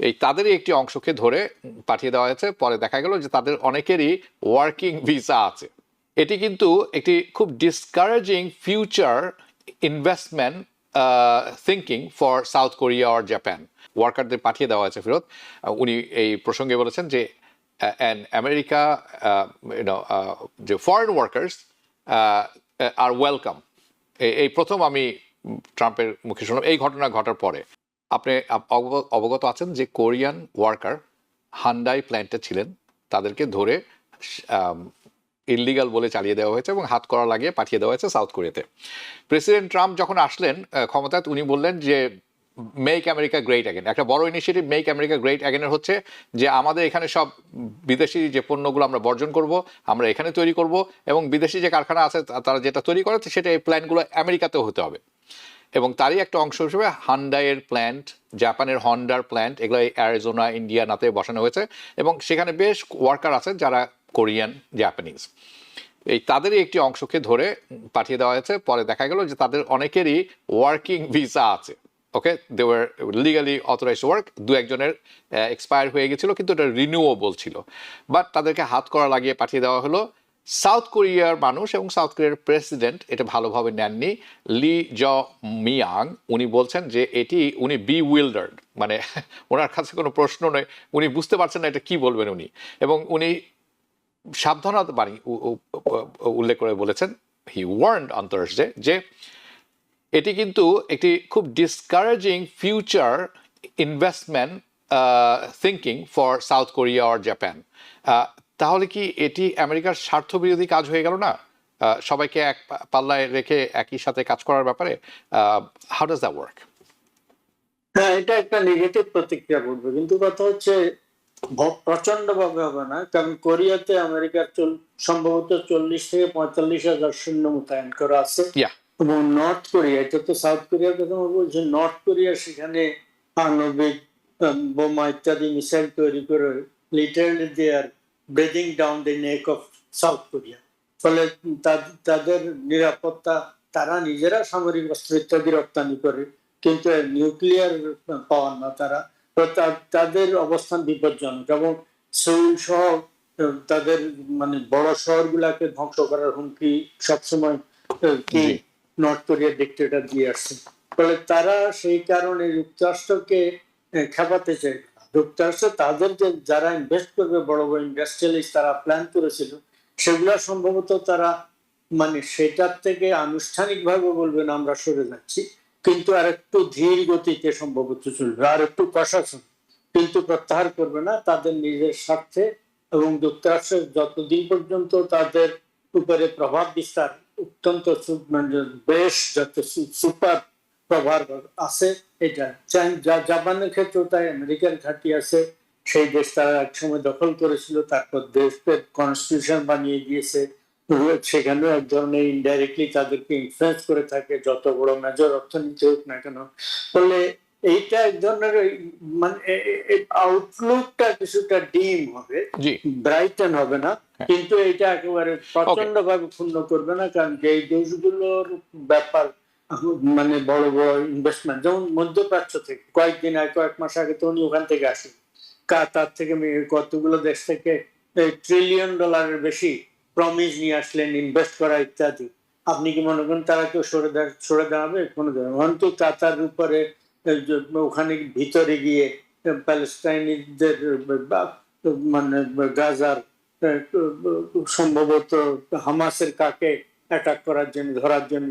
এই তাদেরই একটি অংশকে ধরে পাঠিয়ে দেওয়া হয়েছে। পরে দেখা গেল যে তাদের অনেকেরই ওয়ার্কিং ভিসা আছে। এটি কিন্তু একটি খুব discouraging future investment thinking for South Korea or Japan. ওয়ার্কারদের পাঠিয়ে দেওয়া হয়েছে ফেরত। উনি এই প্রসঙ্গে বলেছেন যে অ্যান্ড আমেরিকা যে ফরেন ওয়ার্কার্স আর ওয়েলকাম। এই প্রথম আমি ট্রাম্পের মুখে শুনলাম এই ঘটনা ঘটার পরে। আপনি অবগত আছেন যে কোরিয়ান ওয়ার্কার হান্ডাই প্ল্যান্টে ছিলেন, তাদেরকে ধরে ইললিগাল বলে চালিয়ে দেওয়া হয়েছে এবং হাত করা লাগিয়ে পাঠিয়ে দেওয়া হয়েছে সাউথ কোরিয়াতে। প্রেসিডেন্ট ট্রাম্প যখন আসলেন ক্ষমতায়, উনি বললেন যে মেক আমেরিকা গ্রেট অ্যাগেন। একটা বড় ইনিশিয়েটিভ মেক আমেরিকা গ্রেট অ্যাগেনের হচ্ছে যে আমাদের এখানে সব বিদেশি যে পণ্যগুলো আমরা বর্জন করব, আমরা এখানে তৈরি করব, এবং বিদেশি যে কারখানা আছে তারা যেটা তৈরি করে সেটা এই প্ল্যান্টগুলো আমেরিকাতেও হতে হবে। এবং তারই একটা অংশ হিসেবে হান্ডাইয়ের প্ল্যান্ট, জাপানের হন্ডার প্ল্যান্ট, এগুলো অ্যারিজোনা, ইন্ডিয়ানাতে বসানো হয়েছে এবং সেখানে বেশ ওয়ার্কার আছে যারা কোরিয়ান, জাপানিজ। এই তাদেরই একটি অংশকে ধরে পাঠিয়ে দেওয়া হয়েছে। পরে দেখা গেল যে তাদের অনেকেরই ওয়ার্কিং ভিসা আছে। Okay, they were legally authorize work. দু একজনের এক্সপায়ার হয়ে গেছিল, কিন্তু এটা রিনিউয়েবল ছিল। বাট তাদেরকে হাত করা লাগিয়ে পাঠিয়ে দেওয়া হলো। সাউথ কোরিয়ার মানুষ এবং সাউথ কোরিয়ার প্রেসিডেন্ট এটা ভালোভাবে নেননি। লি জ মিয়াং উনি বলছেন যে এটি উনি বিউইল্ডার্ড, মানে ওনার কাছে কোনো প্রশ্ন নেই, উনি বুঝতে পারছেন না এটা কি বলবেন উনি। এবং উনি সাবধানতা বাণী উল্লেখ করে বলেছেন, হি ওয়ার্নড অন থার্সডে, যে এটি কিন্তু একটি খুব discouraging future investment thinking for South Korea or Japan. তাহলে কি এটি আমেরিকার স্বার্থবিরোধী কাজ হয়ে গেল না? সবাইকে এক পাল্লায় রেখে একই সাথে কাজ করার ব্যাপারে হাউ ডাজ দ্যাট ওয়ার্ক? হ্যাঁ, এটা একটা নেগেটিভ প্রতিক্রিয়া করবে, কিন্তু কথা হচ্ছে প্রচন্ড ভাবে হবে না, কারণ কোরিয়াতে আমেরিকার সম্ভবত 40,000 থেকে 45,000 সৈন্য মোতায়েন করা আছে। এবং নর্থ কোরিয়া, এটা তো সাউথ কোরিয়ার কথা বলছি, নর্থ কোরিয়া সেখানে আণবিক বোমা ইত্যাদি মিসাইল তৈরি করে literally they are breathing down the neck of South Korea. ফলে তাদের নিরাপত্তা, তারা নিজেরা সামরিক অস্ত্র ইত্যাদি রপ্তানি করে, কিন্তু নিউক্লিয়ার পাওয়ার না তারা। তাদের অবস্থান বিপজ্জনক এবং সেউল সহ তাদের মানে বড় শহরগুলাকে ধ্বংস করার হুমকি সবসময় কি নর্থ কোরিয়ার ডিক্টেটর দিয়ে আসছে। ফলে তারা সেই কারণে যুক্তরাষ্ট্রকে খেপাতে চায়। যুক্তরাষ্ট্র তাদের যে যারা ইনভেস্ট করবে, বড় বড় ইন্ডাস্ট্রিয়ালিস্ট, তারা প্ল্যান করেছিল সেগুলা সম্ভবত তারা মানে সেটার থেকে আনুষ্ঠানিকভাবে বলবেন আমরা সরে যাচ্ছি, কিন্তু আর একটু ধীর গতিতে সম্ভবত চলবে, আর একটু প্রশাসন, কিন্তু প্রত্যাহার করবে না তাদের নিজের স্বার্থে। এবং যুক্তরাষ্ট্রের যতদিন পর্যন্ত তাদের উপরে প্রভাব বিস্তার অত্যন্ত বেশ যত সুপার প্রভাব আছে, এটা জাপানের ক্ষেত্রেও তাই, আমেরিকার ঘাঁটি আছে, সেই দেশ তারা একসময় দখল করেছিল, তারপর দেশের কনস্টিটিউশন বানিয়ে দিয়েছে, সেখানেও এক ধরনের ইনডাইরেক্টলি তাদেরকে ইনফ্লুয়েন্স করে থাকে, যত বড় মেজর অর্থনীতি হোক না কেন। ফলে এইটা এক ধরনের মানে আউটলুকটা কিছুটা ডিম হবে, ব্রাইটন হবে না, কিন্তু এটা একেবারে প্রচন্ড ভাবে ক্ষুণ্ণ করবে না, কারণ এই দেশগুলোর ব্যাপার মানে বড় বড় ইনভেস্টমেন্ট, যেমন মধ্যপ্রাচ্য থেকে কয়েকদিন আগে, কয়েক মাস আগে তো উনি ওখান থেকে আসেন, কাতার থেকে কতগুলো দেশ থেকে $1 ট্রিলিয়ন বেশি প্রমিস নিয়ে আসলেন ইনভেস্ট করা ইত্যাদি। আপনি কি মনে করেন তারা কেউ সরে দাঁড়াবে? কোনো অন্তত কাতার উপরে ওখানে ভিতরে গিয়ে প্যালেস্টাইনিদের মানে গাজার সম্ভবত হামাসের কাকে অ্যাটাক করার জন্য, ধরার জন্য,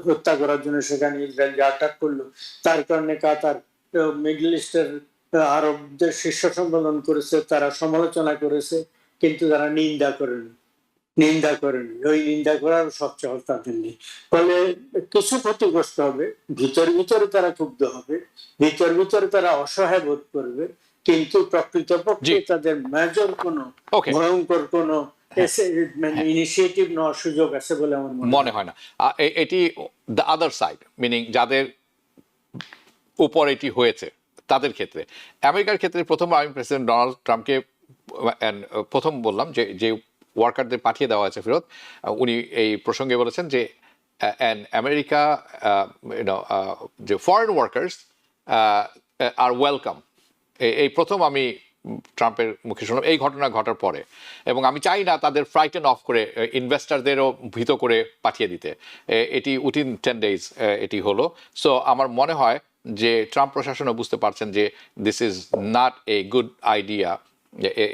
হত্যা করার জন্য সেখানে ইসরায়েল যে অ্যাটাক করলো, তার কারণে কাতার মিডল ইস্টের আরবদের শীর্ষ সম্মেলন করেছে, তারা সমালোচনা করেছে, কিন্তু তারা নিন্দা করেনি। ওই নিন্দা করার সচ্ছল তাদের নেই। ফলে কিছু ক্ষতিগ্রস্ত হবে, ভিতরে তারা ক্ষুব্ধ হবে, ভিতরে তারা অসহায় বোধ করবে, কিন্তু প্রকৃতপক্ষে তাদের মেজর কোনো ভয়ঙ্কর কোনো ইনিশিয়েটিভ নেওয়ার সুযোগ আছে বলে আমার মনে হয় না। এটি দ্য আদার সাইড, মিনিং যাদের উপর এটি হয়েছে তাদের ক্ষেত্রে। আমেরিকার ক্ষেত্রে প্রথম আমি প্রেসিডেন্ট ডোনাল্ড ট্রাম্পকে প্রথম বললাম যে ওয়ার্কারদের পাঠিয়ে দেওয়া হয়েছে ফেরত। উনি এই প্রসঙ্গে বলেছেন যে আমেরিকা যে ফরেন ওয়ার্কার্স আর ওয়েলকাম। এই প্রথম আমি ট্রাম্পের মুখে শুনলাম এই ঘটনা ঘটার পরে, এবং আমি চাই না তাদের ফ্রাইটেন অফ করে ইনভেস্টারদেরও ভীত করে পাঠিয়ে দিতে। এটি উইথিন 10 days এটি হলো। সো আমার মনে হয় যে ট্রাম্প প্রশাসনও বুঝতে পারছেন যে this is not a good idea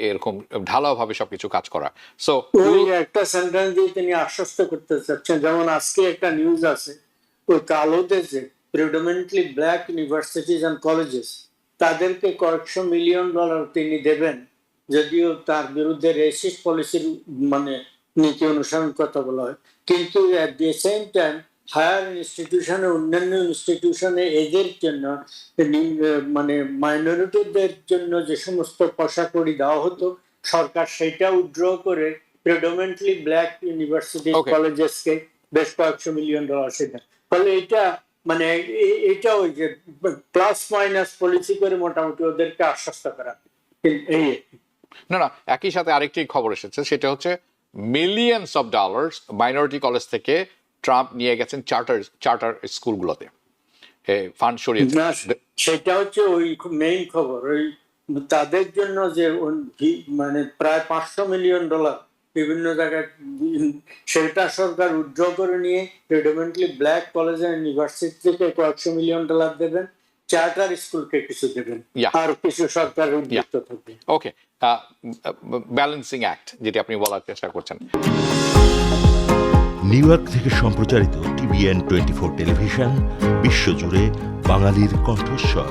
এরকম ঢালাওভাবে সবকিছু কাজ করা। সো ওই একটা সেন্টেন্স দিয়ে তিনি আশ্বস্ত করতে চাচ্ছেন, যেমন আজকে একটা নিউজ আছে ওই কালো দেশে predominantly black universities and colleges তাদেরকে কয়েকশো মিলিয়ন ডলার তিনি দেবেন, যদিও তার বিরুদ্ধে রেসিস্ট পলিসির মানে নীতি অনুসরণ কথা বলা হয়, কিন্তু at the same time higher ইনস্টিটিউশনে অন্যান্য ইনস্টিটিউশনে এদের জন্য মানে মাইনরিটিদের জন্য যে সমস্ত পয়সা কড়ি দেওয়া হতো সরকার সেটা উইথড্র করে প্রেডোমিনেন্টলি ব্ল্যাক ইউনিভার্সিটি কলেজেসকে বেশ কয়েকশো মিলিয়ন ডলার সেটা। ফলে এটা মানে এটা ওই যে প্লাস মাইনাস পলিসি করে মোটামুটি ওদেরকে আশ্বস্ত করা। এই না, একই সাথে আরেকটি খবর এসেছে, সেটা হচ্ছে millions of dollars minority college থেকে ট্রাম্প নিয়ে গেছেন চার্টার স্কুলগুলোতে ফান্ড সরিয়ে। সেটা হচ্ছে ওই মেইন খবর, ওই তাদের জন্য যে মানে প্রায় 500 মিলিয়ন ডলার বিভিন্ন জায়গায় সেটা সরকার উইথড্র করে নিয়ে প্রেডোমিনেন্টলি ব্ল্যাক কলেজ এন্ড ইউনিভার্সিটি থেকে কয়েকশো মিলিয়ন ডলার দেবেন, চার্টার স্কুলকে কিছু দেবেন, আর কিছু সরকার উদ্যুক্ত থাকবে। ওকে, ব্যালেন্সিং অ্যাক্ট যেটি আপনি বলার চেষ্টা করছেন। নিউ ইয়র্ক থেকে সম্প্রচারিত TVN 24 টেলিভিশন বিশ্বজুড়ে বাঙালির কণ্ঠস্বর।